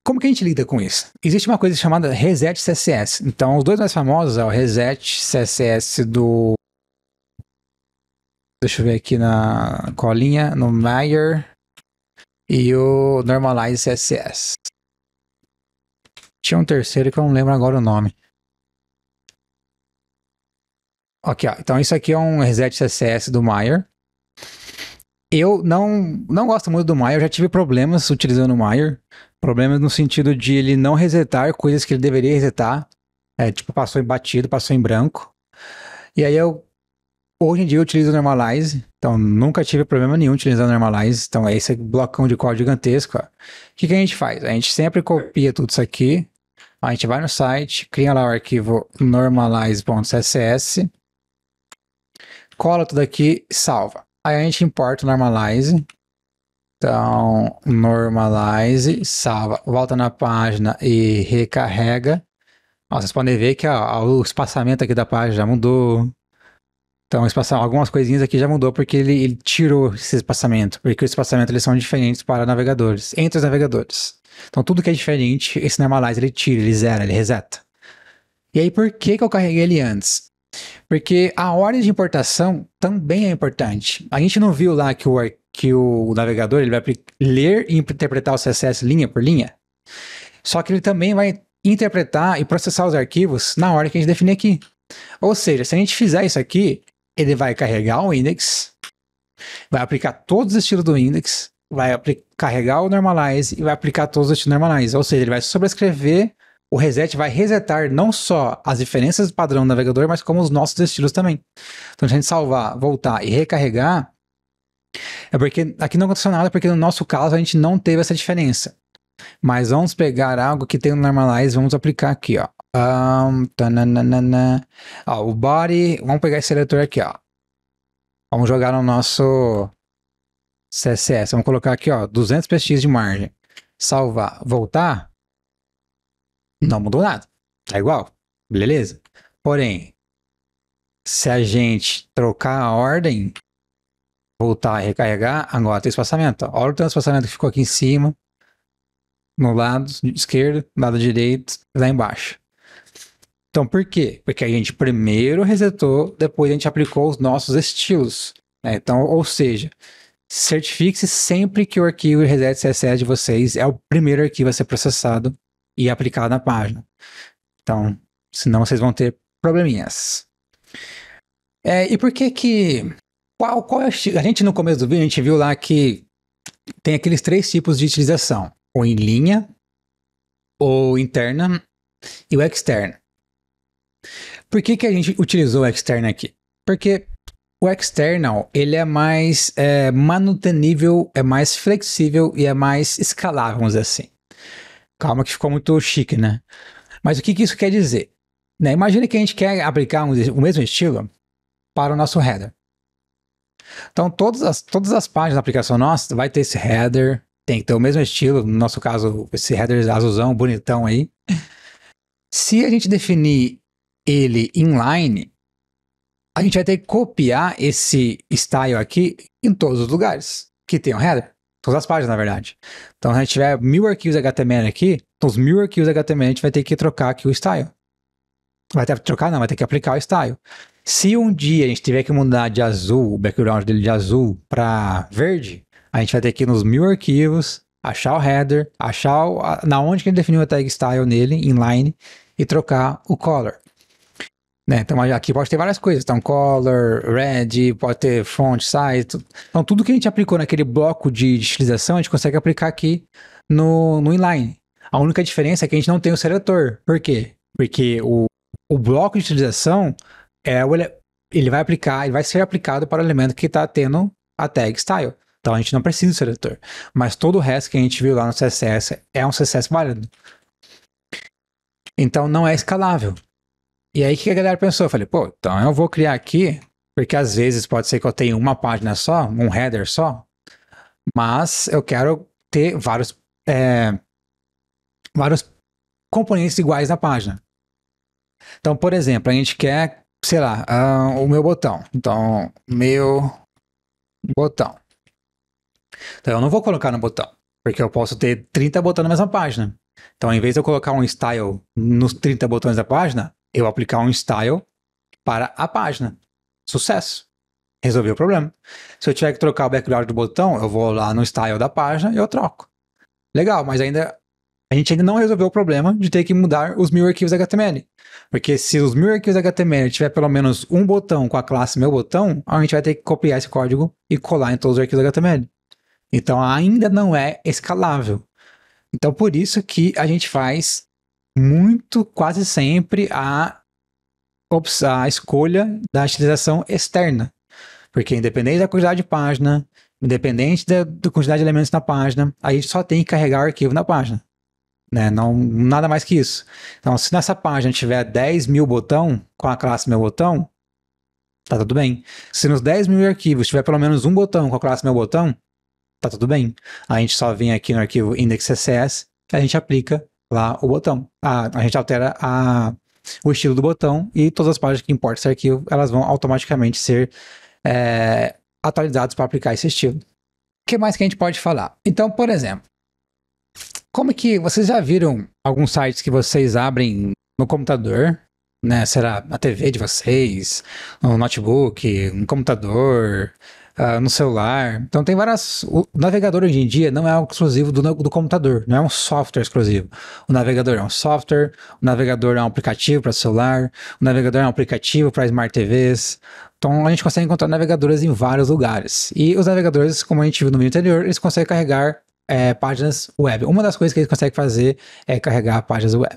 Como que a gente lida com isso? Existe uma coisa chamada Reset CSS. Então os dois mais famosos é o Reset CSS do... Deixa eu ver aqui na colinha, no Meyer e o Normalize CSS. Tinha um terceiro que eu não lembro agora o nome. Ok, ó. Então isso aqui é um Reset CSS do Meyer. Eu não gosto muito do Maier, eu já tive problemas utilizando o Maier. Problemas no sentido de ele não resetar coisas que ele deveria resetar. Tipo, passou em batido, passou em branco. E aí hoje em dia eu utilizo o Normalize, então nunca tive problema nenhum utilizando o Normalize. Então é esse blocão de código gigantesco. Ó. O que a gente faz? A gente sempre copia tudo isso aqui, a gente vai no site, cria lá o arquivo normalize.css, cola tudo aqui e salva. Aí a gente importa o Normalize. Então, Normalize, salva, volta na página e recarrega. Ó, vocês podem ver que ó, o espaçamento aqui da página já mudou. Então, algumas coisinhas aqui já mudou porque ele tirou esse espaçamento. Porque os espaçamentos eles são diferentes para navegadores, entre os navegadores. Então, tudo que é diferente, esse Normalize ele tira, ele zera, ele reseta. E aí, por que eu carreguei ele antes? Porque a ordem de importação também é importante. A gente não viu lá que o navegador ele vai ler e interpretar o CSS linha por linha? Só que ele também vai interpretar e processar os arquivos na ordem que a gente definir aqui. Ou seja, se a gente fizer isso aqui, ele vai carregar o index, vai aplicar todos os estilos do index, vai carregar o normalize e vai aplicar todos os estilos normalize. Ou seja, ele vai sobrescrever, o reset vai resetar não só as diferenças do padrão do navegador, mas como os nossos estilos também. Então, se a gente salvar, voltar e recarregar, é porque aqui não aconteceu nada, porque no nosso caso a gente não teve essa diferença. Mas vamos pegar algo que tem no normalize, vamos aplicar aqui, ó. Ó, o body, vamos pegar esse seletor aqui, ó. Vamos jogar no nosso CSS. Vamos colocar aqui, ó, 200 px de margem. Salvar, voltar. Não mudou nada. Tá igual. Beleza? Porém, se a gente trocar a ordem, voltar e recarregar, agora tem espaçamento. Ó. Olha o tanto de espaçamento que ficou aqui em cima, no lado esquerdo, no lado direito, lá embaixo. Então, por quê? Porque a gente primeiro resetou, depois a gente aplicou os nossos estilos. Né? Então, ou seja, certifique-se sempre que o arquivo reset CSS de vocês é o primeiro arquivo a ser processado e aplicado na página. Então, senão vocês vão ter probleminhas. E por que que... Qual é o estilo? A gente no começo do vídeo, a gente viu lá que tem aqueles 3 tipos de utilização. O em linha, o interna e o externo. Por que que a gente utilizou o externo aqui? Porque o external, ele é mais manutenível, é mais flexível e é mais escalável, vamos dizer assim. Calma que ficou muito chique, né? Mas o que que isso quer dizer? Né? Imagina que a gente quer aplicar o mesmo estilo para o nosso header. Então, todas as páginas da aplicação nossa vai ter esse header, tem que ter o mesmo estilo, no nosso caso, esse header azulzão, bonitão aí. Se a gente definir ele inline, a gente vai ter que copiar esse style aqui em todos os lugares que tem um header. Todas as páginas, na verdade. Então, se a gente tiver 1000 arquivos HTML aqui, então os 1000 arquivos HTML a gente vai ter que trocar aqui o style. Vai ter que trocar, não, vai ter que aplicar o style. Se um dia a gente tiver que mudar de azul, o background dele de azul para verde, a gente vai ter que ir nos 1000 arquivos, achar o header, achar na onde que ele definiu a tag style nele, inline, e trocar o color. Né? Então aqui pode ter várias coisas, então color, red, pode ter font, size, então tudo que a gente aplicou naquele bloco de estilização, a gente consegue aplicar aqui no inline. A única diferença é que a gente não tem o seletor. Por quê? Porque o bloco de utilização ele vai ser aplicado para o elemento que está tendo a tag style. Então a gente não precisa do seletor. Mas todo o resto que a gente viu lá no CSS é um CSS válido. Então não é escalável. E aí o que a galera pensou? Eu falei, pô, então eu vou criar aqui, porque às vezes pode ser que eu tenha uma página só, um header só, mas eu quero ter vários componentes iguais na página. Então, por exemplo, a gente quer, sei lá, o meu botão. Então, meu botão. Então, eu não vou colocar no botão, porque eu posso ter 30 botões na mesma página. Então, em vez de eu colocar um style nos 30 botões da página, eu vou aplicar um style para a página. Sucesso. Resolvi o problema. Se eu tiver que trocar o background do botão, eu vou lá no style da página e eu troco. Legal, mas ainda a gente ainda não resolveu o problema de ter que mudar os 1000 arquivos HTML. Porque se os 1000 arquivos HTML tiver pelo menos um botão com a classe meu botão, a gente vai ter que copiar esse código e colar em todos os arquivos HTML. Então ainda não é escalável. Então por isso que a gente faz quase sempre a escolha da utilização externa. Porque independente da quantidade de página, independente da quantidade de elementos na página, a gente só tem que carregar o arquivo na página. Né? Não, nada mais que isso. Então, se nessa página tiver 10.000 botão, com a classe meu botão, tá tudo bem. Se nos 10.000 arquivos tiver pelo menos um botão com a classe meu botão, tá tudo bem. A gente só vem aqui no arquivo index.css e a gente aplica lá o botão. A gente altera o estilo do botão e todas as páginas que importam esse arquivo, elas vão automaticamente ser atualizadas para aplicar esse estilo. O que mais que a gente pode falar? Então, por exemplo, como que vocês já viram alguns sites que vocês abrem no computador, né? Será na TV de vocês, no notebook, no computador, no celular. Então tem várias... O navegador hoje em dia não é algo exclusivo do computador, não é um software exclusivo. O navegador é um software, o navegador é um aplicativo para celular, o navegador é um aplicativo para Smart TVs. Então a gente consegue encontrar navegadores em vários lugares. E os navegadores, como a gente viu no vídeo anterior, eles conseguem carregar páginas web. Uma das coisas que eles conseguem fazer é carregar páginas web.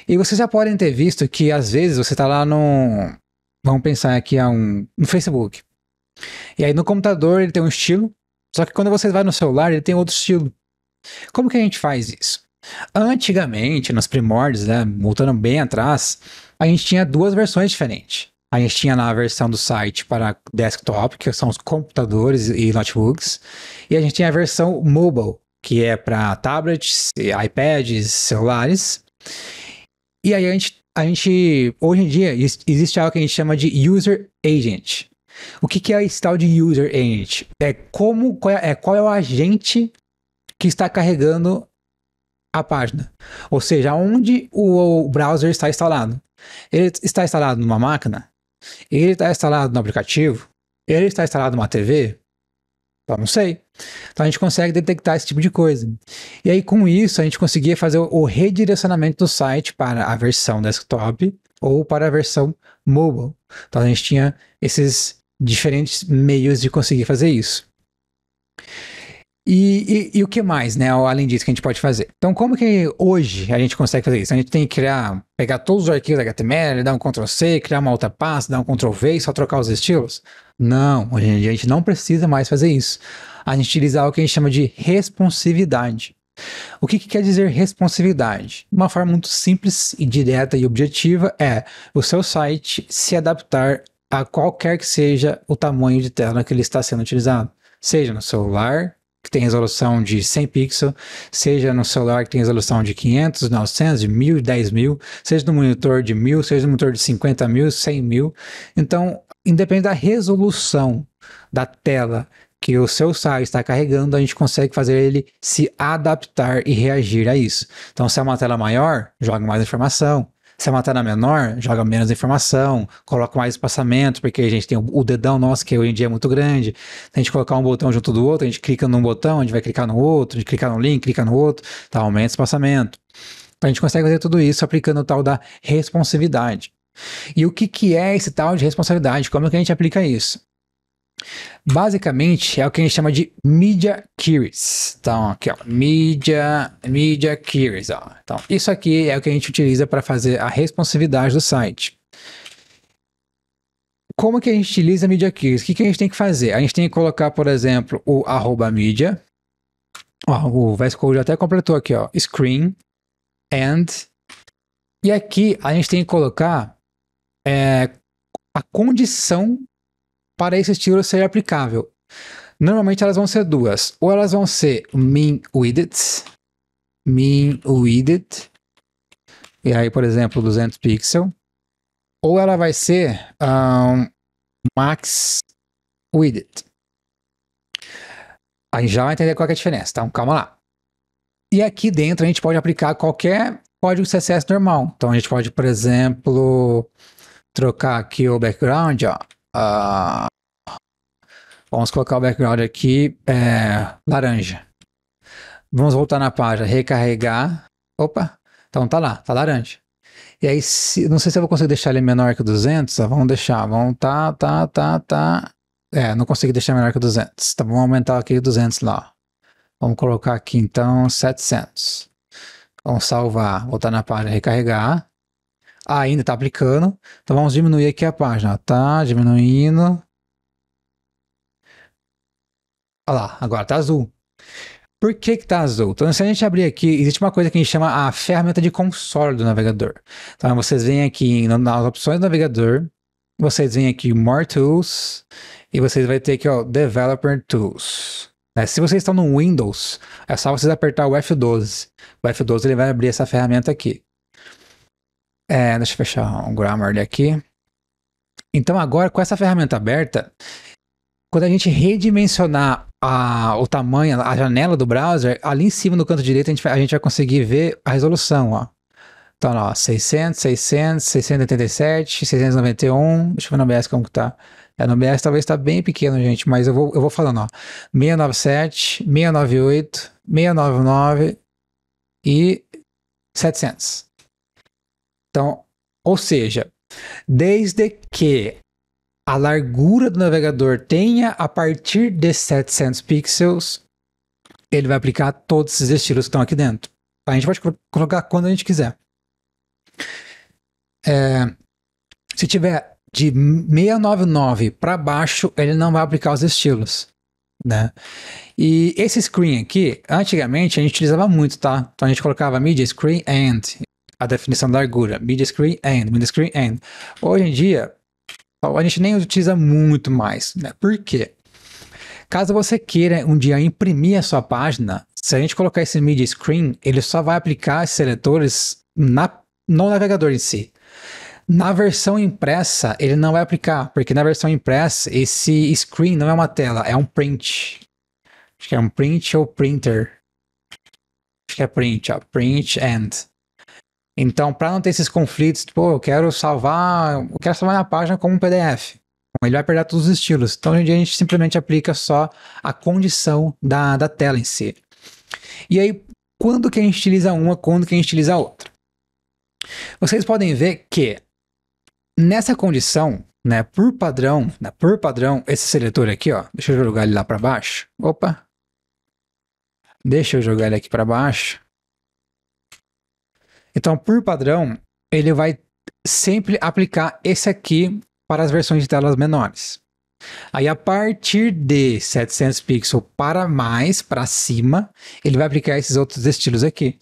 E vocês já podem ter visto que às vezes você está lá no... Vamos pensar aqui no Facebook. E aí no computador ele tem um estilo, só que quando você vai no celular ele tem outro estilo. Como que a gente faz isso? Antigamente, nos primórdios, né, voltando bem atrás, a gente tinha duas versões diferentes. A gente tinha lá a versão do site para desktop, que são os computadores e notebooks, e a gente tinha a versão mobile, que é para tablets, iPads, celulares. E aí a gente hoje em dia, existe algo que a gente chama de User Agent. O que é esse tal de User Agent? Qual é o agente que está carregando a página? Ou seja, onde o browser está instalado. Ele está instalado numa máquina? Ele está instalado no aplicativo? Ele está instalado numa TV? Eu não sei. Então a gente consegue detectar esse tipo de coisa. E aí com isso a gente conseguia fazer o redirecionamento do site para a versão desktop ou para a versão mobile. Então a gente tinha esses diferentes meios de conseguir fazer isso. E o que mais, né, além disso que a gente pode fazer? Então, como que hoje a gente consegue fazer isso? A gente tem que pegar todos os arquivos HTML, dar um Ctrl+C, criar uma outra pasta, dar um Ctrl+V e só trocar os estilos? Não, hoje em dia a gente não precisa mais fazer isso. A gente utiliza algo que a gente chama de responsividade. O que quer dizer responsividade? Uma forma muito simples e direta e objetiva é o seu site se adaptar a qualquer que seja o tamanho de tela que ele está sendo utilizado. Seja no celular, que tem resolução de 100 pixels, seja no celular que tem resolução de 500, 900, de 1000, 10.000, seja no monitor de 1000, seja no monitor de 50.000, 100.000. Então, independente da resolução da tela que o seu site está carregando, a gente consegue fazer ele se adaptar e reagir a isso. Então, se é uma tela maior, joga mais informação. Se é uma tela menor, joga menos informação, coloca mais espaçamento, porque a gente tem o dedão nosso, que hoje em dia é muito grande. Se a gente colocar um botão junto do outro, a gente clica num botão, a gente vai clicar no outro, a gente clica no link, clica no outro, tá, aumenta o espaçamento. Então a gente consegue fazer tudo isso aplicando o tal da responsividade. E o que é esse tal de responsabilidade? Como é que a gente aplica isso? Basicamente é o que a gente chama de Media Queries. Então, aqui ó, Media Queries. Ó. Então, isso aqui é o que a gente utiliza para fazer a responsividade do site. Como que a gente utiliza Media Queries? O que a gente tem que fazer? A gente tem que colocar, por exemplo, o @media. Ó, o VS Code até completou aqui, ó, screen, and. E aqui a gente tem que colocar a condição para esse estilo ser aplicável. Normalmente elas vão ser duas. Ou elas vão ser mean width, e aí, por exemplo, 200 pixels. Ou ela vai ser max width. A gente já vai entender qual é a diferença, então calma lá. E aqui dentro a gente pode aplicar qualquer código CSS normal. Então a gente pode, por exemplo, trocar aqui o background, ó. Vamos colocar o background aqui laranja. Vamos voltar na página, recarregar. Opa, então tá lá, tá laranja. E aí, não sei se eu vou conseguir deixar ele menor que 200, vamos deixar, vamos tá. Não consegui deixar menor que 200, então vamos aumentar aqui 200 lá. Vamos colocar aqui então 700. Vamos salvar, voltar na página, recarregar. Ainda tá aplicando, então vamos diminuir aqui a página, tá diminuindo. Olha lá, agora tá azul. Por que que tá azul? Então, se a gente abrir aqui, existe uma coisa que a gente chama a ferramenta de console do navegador. Então, vocês vêm aqui nas opções do navegador, vocês vêm aqui More Tools, e vocês vão ter aqui, ó, Developer Tools. Se vocês estão no Windows, é só vocês apertar o F12. O F12 ele vai abrir essa ferramenta aqui. Deixa eu fechar o Grammarly aqui. Então, agora, com essa ferramenta aberta, quando a gente redimensionar o tamanho, a janela do browser, ali em cima no canto direito a gente vai conseguir ver a resolução, ó. Então, ó, 600, 600, 687, 691, deixa eu ver no OBS como que tá. No OBS talvez tá bem pequeno, gente, mas eu vou falando, ó. 697, 698, 699 e 700. Então, ou seja, desde que a largura do navegador tenha a partir de 700 pixels, ele vai aplicar todos esses estilos que estão aqui dentro. A gente pode colocar quando a gente quiser. Se tiver de 699 para baixo, ele não vai aplicar os estilos, né? E esse screen aqui, antigamente a gente utilizava muito, tá? Então a gente colocava media screen and, a definição da largura, media screen and. Hoje em dia, a gente nem utiliza muito mais, né? Por quê? Caso você queira um dia imprimir a sua página, se a gente colocar esse media screen, ele só vai aplicar esses seletores no navegador em si. Na versão impressa, ele não vai aplicar, porque na versão impressa, esse screen não é uma tela, é um print. Acho que é um print ou printer. Acho que é print, ó, print and. Então, para não ter esses conflitos, pô, eu quero salvar minha página como um PDF. Ele vai perder todos os estilos. Então, hoje em dia, a gente simplesmente aplica só a condição da tela em si. E aí, quando que a gente utiliza uma, quando que a gente utiliza a outra? Vocês podem ver que nessa condição, né, por padrão, esse seletor aqui, ó, deixa eu jogar ele lá para baixo. Opa! Deixa eu jogar ele aqui para baixo. Então, por padrão, ele vai sempre aplicar esse aqui para as versões de telas menores. Aí, a partir de 700 pixels para mais, para cima, ele vai aplicar esses outros estilos aqui.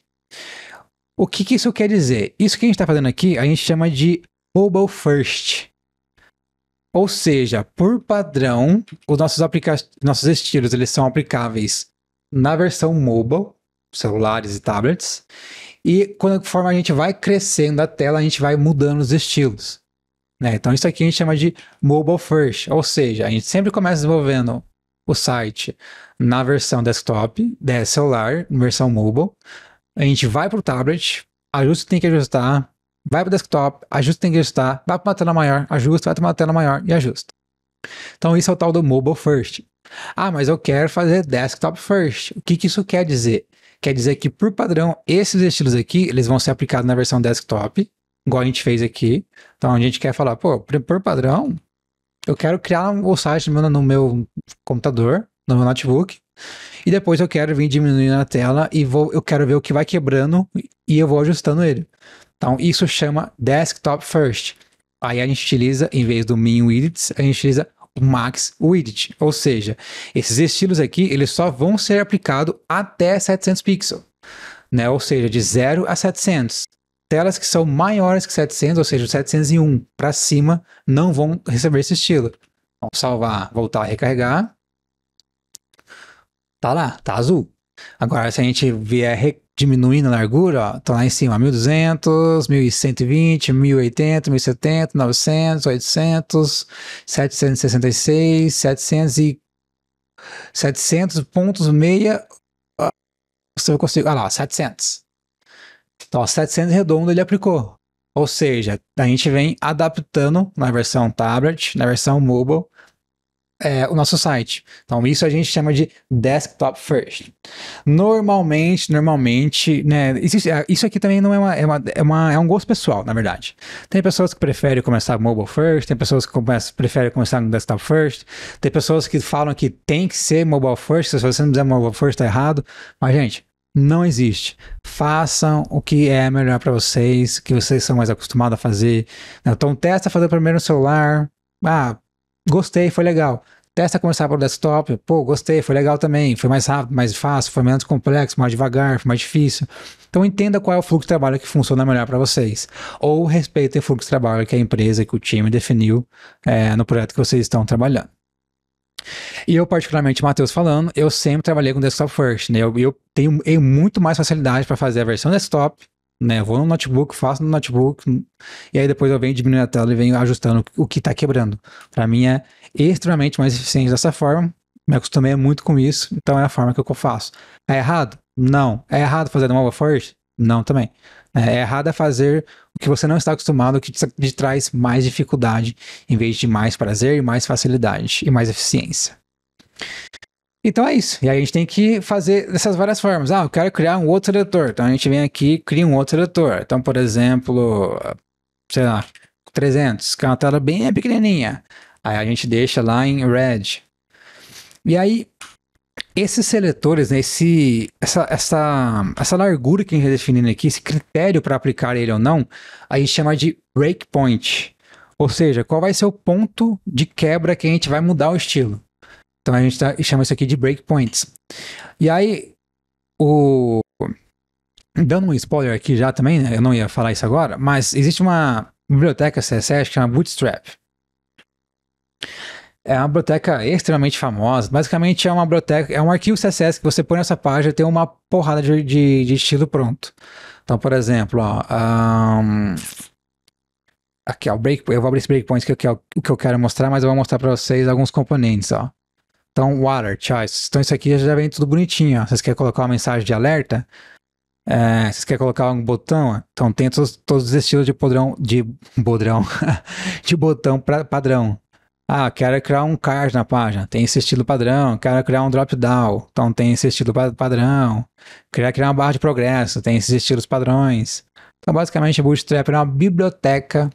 O que isso quer dizer? Isso que a gente está fazendo aqui, a gente chama de Mobile First. Ou seja, por padrão, os nossos estilos eles são aplicáveis na versão mobile, celulares e tablets, e conforme a gente vai crescendo a tela, a gente vai mudando os estilos, né? Então isso aqui a gente chama de mobile first, ou seja, a gente sempre começa desenvolvendo o site na versão desktop, celular, versão mobile, a gente vai para o tablet, ajusta o que tem que ajustar, vai para o desktop, ajusta o que tem que ajustar, vai para uma tela maior, ajusta, vai para uma tela maior e ajusta. Então isso é o tal do mobile first. Ah, mas eu quero fazer desktop first. O que isso quer dizer? Quer dizer que, por padrão, esses estilos aqui, eles vão ser aplicados na versão desktop, igual a gente fez aqui. Então, a gente quer falar, pô, por padrão, eu quero criar o site no meu computador, no meu notebook, e depois eu quero vir diminuindo a tela e eu quero ver o que vai quebrando e eu vou ajustando ele. Então, isso chama desktop first. Aí a gente utiliza, em vez do min widgets, a gente utiliza max widget, ou seja, esses estilos aqui eles só vão ser aplicados até 700 pixels, né? Ou seja, de 0 a 700. Telas que são maiores que 700, ou seja, 701 para cima, não vão receber esse estilo. Vamos salvar, voltar a recarregar. Tá lá, tá azul. Agora, se a gente vier diminuindo a largura, ó, tá lá em cima, 1200, 1120, 1080, 1070, 900, 800, 766, 700 e 700.6, você vai conseguir, lá, 700. Então, 700 redondo ele aplicou. Ou seja, a gente vem adaptando na versão tablet, na versão mobile, o nosso site. Então, isso a gente chama de desktop first. Normalmente, né, isso aqui também não é um gosto pessoal, na verdade. Tem pessoas que preferem começar mobile first, tem pessoas que preferem começar no desktop first, tem pessoas que falam que tem que ser mobile first, se você não fizer mobile first, tá errado. Mas, gente, não existe. Façam o que é melhor para vocês, que vocês são mais acostumados a fazer. Então, testa fazer primeiro no celular. Gostei, foi legal. Testa começar pelo desktop. Pô, gostei, foi legal também. Foi mais rápido, mais fácil, foi menos complexo, mais devagar, foi mais difícil. Então entenda qual é o fluxo de trabalho que funciona melhor para vocês. Ou respeitem o fluxo de trabalho que a empresa, que o time definiu no projeto que vocês estão trabalhando. E eu, particularmente, Matheus falando, eu sempre trabalhei com desktop first, né? Eu tenho muito mais facilidade para fazer a versão desktop, né? Eu vou no notebook, faço no notebook, e aí depois eu venho diminuindo a tela e venho ajustando o que está quebrando. Para mim é extremamente mais eficiente dessa forma, me acostumei muito com isso, então é a forma que eu faço. É errado? Não. É errado fazer no mobile first? Não também. É errado fazer o que você não está acostumado, o que te traz mais dificuldade, em vez de mais prazer e mais facilidade e mais eficiência. Então é isso. E aí a gente tem que fazer dessas várias formas. Eu quero criar um outro seletor. Então a gente vem aqui e cria um outro seletor. Então, por exemplo, sei lá, 300, que é uma tela bem pequenininha. Aí a gente deixa lá em red. E aí, esses seletores, né, essa largura que a gente está definindo aqui, esse critério para aplicar ele ou não, a gente chama de breakpoint. Ou seja, qual vai ser o ponto de quebra que a gente vai mudar o estilo. Então a gente chama isso aqui de breakpoints. E aí, dando um spoiler aqui já também, né, eu não ia falar isso agora, mas existe uma biblioteca CSS que chama Bootstrap. É uma biblioteca extremamente famosa. Basicamente é uma biblioteca, é um arquivo CSS que você põe nessa página e tem uma porrada de estilo pronto. Então, por exemplo, aqui, ó, eu vou abrir esse breakpoint que é o que eu quero mostrar, mas eu vou mostrar para vocês alguns componentes, ó. Então, water, choice. Então, isso aqui já vem tudo bonitinho, ó. Vocês querem colocar uma mensagem de alerta? Vocês querem colocar um botão? Ó? Então, tem todos os estilos de de botão padrão. Quero criar um card na página, tem esse estilo padrão. Quero criar um drop-down, então tem esse estilo padrão. Quero criar uma barra de progresso, tem esses estilos padrões. Então, basicamente, o Bootstrap é uma biblioteca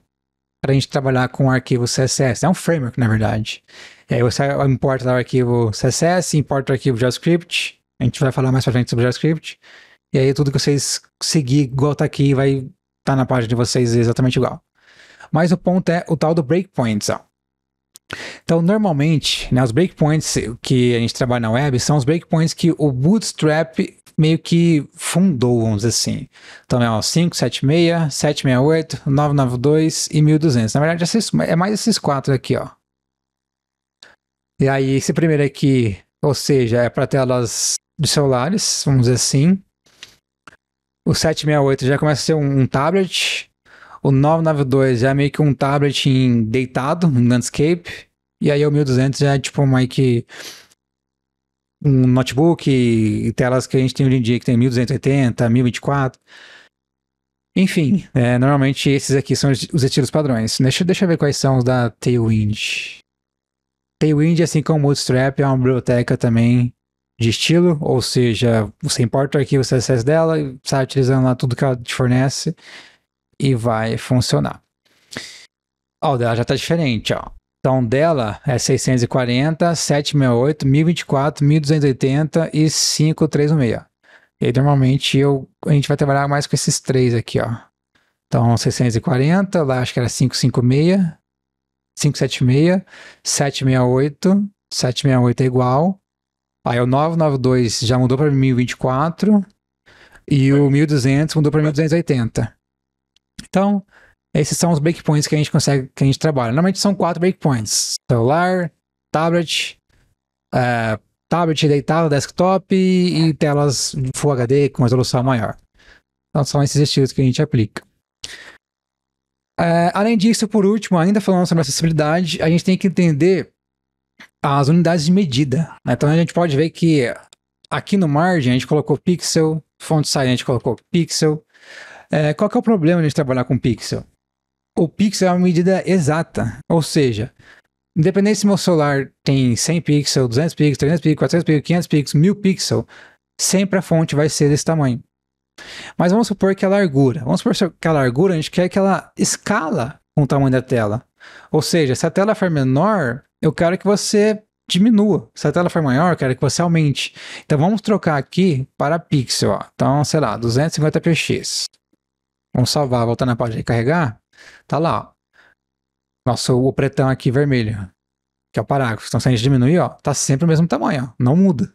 para a gente trabalhar com o arquivo CSS. É um framework, na verdade. E aí você importa o arquivo CSS, importa o arquivo JavaScript. A gente vai falar mais pra frente sobre JavaScript. E aí tudo que vocês seguir igual tá aqui vai estar na página de vocês exatamente igual. Mas o ponto é o tal do breakpoints, ó. Então, normalmente, né, os breakpoints que a gente trabalha na web são os breakpoints que o Bootstrap meio que fundou, vamos dizer assim. Então, 576, 768, 992 e 1200. Na verdade, é mais esses quatro aqui, ó. E aí, esse primeiro aqui, ou seja, é para telas de celulares, vamos dizer assim. O 768 já começa a ser um tablet. O 992 já é meio que um tablet deitado, um landscape. E aí o 1200 já é tipo um notebook e telas que a gente tem hoje em dia, que tem 1280, 1024. Enfim, normalmente esses aqui são os estilos padrões. Deixa eu ver quais são os da Tailwind. Tailwind, assim como o Bootstrap, é uma biblioteca também de estilo, ou seja, você importa o arquivo CSS dela e sai utilizando lá tudo que ela te fornece e vai funcionar. O dela já tá diferente, ó. Então, dela é 640, 768, 1024, 1280 e 5316. E aí, normalmente, a gente vai trabalhar mais com esses três aqui, ó. Então, 640, lá acho que era 556, 576, 768, 768 é igual. Aí o 992 já mudou para 1024 e o 1200 mudou para 1280. Então, esses são os breakpoints que a gente trabalha. Normalmente são 4 breakpoints: celular, tablet deitado, desktop e telas Full HD com resolução maior. Então são esses estilos que a gente aplica. Além disso, por último, ainda falando sobre acessibilidade, a gente tem que entender as unidades de medida. Então a gente pode ver que aqui no margem a gente colocou pixel, font size a gente colocou pixel. Qual que é o problema de trabalhar com pixel? O pixel é uma medida exata, ou seja, independente se meu celular tem 100 pixels, 200 pixels, 300 pixels, 400 pixels, 500 pixels, 1000 pixels, sempre a fonte vai ser desse tamanho. Mas vamos supor que a largura, a gente quer que ela escala com o tamanho da tela. Ou seja, se a tela for menor, eu quero que você diminua. Se a tela for maior, eu quero que você aumente. Então vamos trocar aqui para pixel. Ó. Então, sei lá, 250px. Vamos salvar, voltar na página de carregar. Tá lá, ó. Nosso, o pretão aqui vermelho, que é o parágrafo. Então se a gente diminuir, ó, tá sempre o mesmo tamanho, ó, não muda.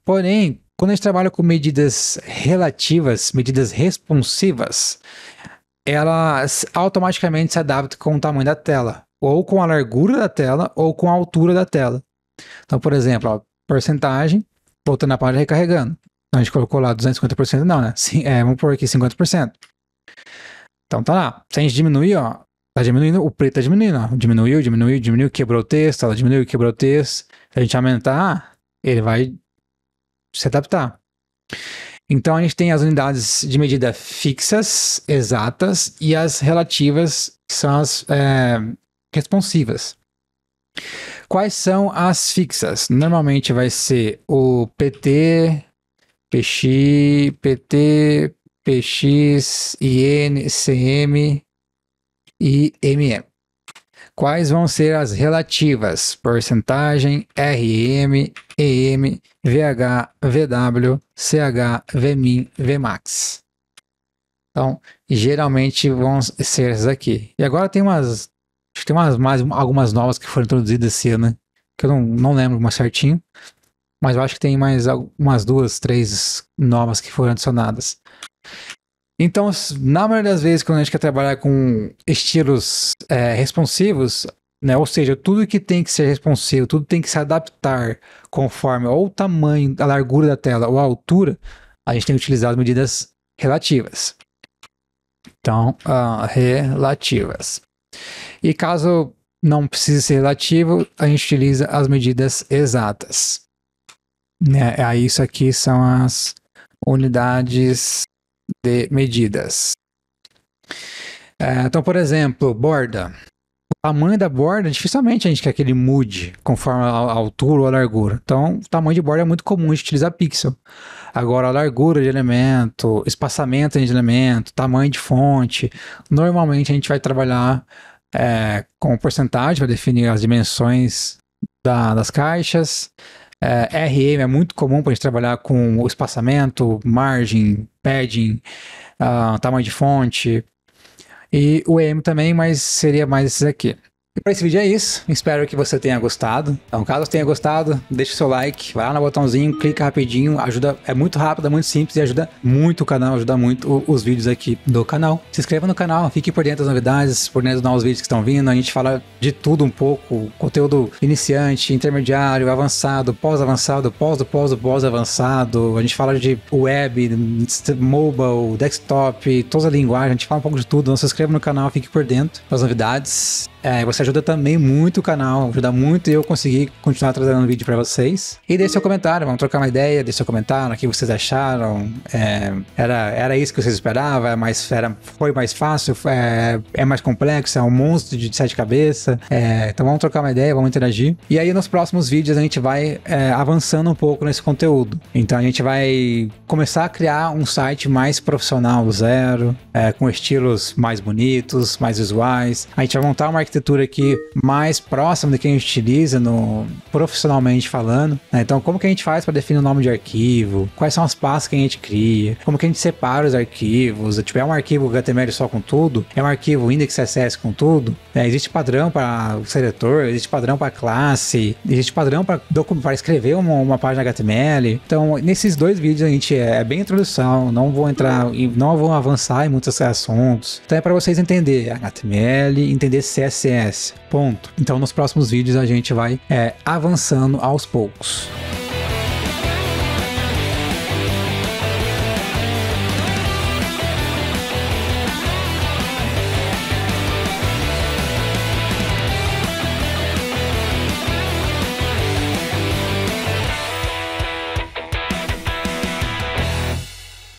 Porém, quando a gente trabalha com medidas relativas, medidas responsivas, elas automaticamente se adaptam com o tamanho da tela, ou com a largura da tela, ou com a altura da tela. Então, por exemplo, ó, porcentagem, voltando na página recarregando. Então, a gente colocou lá 250%, não, né? Vamos pôr aqui 50%. Então tá lá. Se a gente diminuir, ó, tá diminuindo, o preto tá diminuindo, ó. Diminuiu, quebrou o texto, ela diminuiu, quebrou o texto. Se a gente aumentar, ele vai se adaptar. Então a gente tem as unidades de medida fixas, exatas, e as relativas, que são as responsivas. Quais são as fixas? Normalmente vai ser o PT, PX, IN, CM e MM. Quais vão ser as relativas? Porcentagem, RM, EM, VH, VW, CH, Vmin, Vmax. Então, geralmente vão ser essas aqui. E agora tem umas, acho que tem algumas novas que foram introduzidas esse ano, né? Que eu não lembro mais certinho. Mas eu acho que tem mais umas 2, 3 novas que foram adicionadas. Então, na maioria das vezes, quando a gente quer trabalhar com estilos responsivos, né, ou seja, tudo que tem que ser responsivo, tudo tem que se adaptar conforme ou o tamanho, a largura da tela ou a altura, a gente tem que utilizar medidas relativas. Então, relativas. E caso não precise ser relativo, a gente utiliza as medidas exatas. Aí isso aqui são as unidades de medidas. Então, por exemplo, borda. O tamanho da borda, dificilmente a gente quer que ele mude conforme a altura ou a largura. Então, o tamanho de borda é muito comum de utilizar pixel. Agora, a largura de elemento, espaçamento de elemento, tamanho de fonte, normalmente a gente vai trabalhar com porcentagem, vai definir as dimensões das caixas. RM é muito comum para a gente trabalhar com o espaçamento, margem, padding, tamanho de fonte. E o EM também, mas seria mais esses aqui. E para esse vídeo é isso. Espero que você tenha gostado. Então, caso tenha gostado, deixa o seu like, vai lá no botãozinho, clica rapidinho, ajuda, é muito rápido, é muito simples e ajuda muito o canal, ajuda muito os vídeos aqui do canal. Se inscreva no canal, fique por dentro das novidades, por dentro dos novos vídeos que estão vindo. A gente fala de tudo um pouco, conteúdo iniciante, intermediário, avançado, pós-avançado, pós-avançado. A gente fala de web, mobile, desktop, toda a linguagem, a gente fala um pouco de tudo. Então se inscreva no canal, fique por dentro das novidades. Você ajuda também muito o canal, ajuda muito eu conseguir continuar trazendo vídeo para vocês. E deixe seu comentário, vamos trocar uma ideia, deixe seu comentário, o que vocês acharam, era isso que vocês esperavam, foi mais fácil, é mais complexo, é um monstro de 7 cabeças, então vamos trocar uma ideia, vamos interagir. E aí nos próximos vídeos a gente vai avançando um pouco nesse conteúdo. Então a gente vai começar a criar um site mais profissional do zero, com estilos mais bonitos, mais visuais. A gente vai montar uma arquitetura aqui mais próxima do que a gente utiliza profissionalmente falando, né? Então como que a gente faz para definir o nome de arquivo, quais são as pastas que a gente cria, como que a gente separa os arquivos, tipo, é um arquivo HTML só com tudo, é um arquivo index.cs com tudo, existe padrão para o seletor, existe padrão para classe, existe padrão para escrever uma página HTML. Então nesses dois vídeos a gente bem introdução, não vou avançar em muitos assuntos, então é para vocês entenderem HTML, entender CSS, ponto. Então nos próximos vídeos a gente vai avançando aos poucos.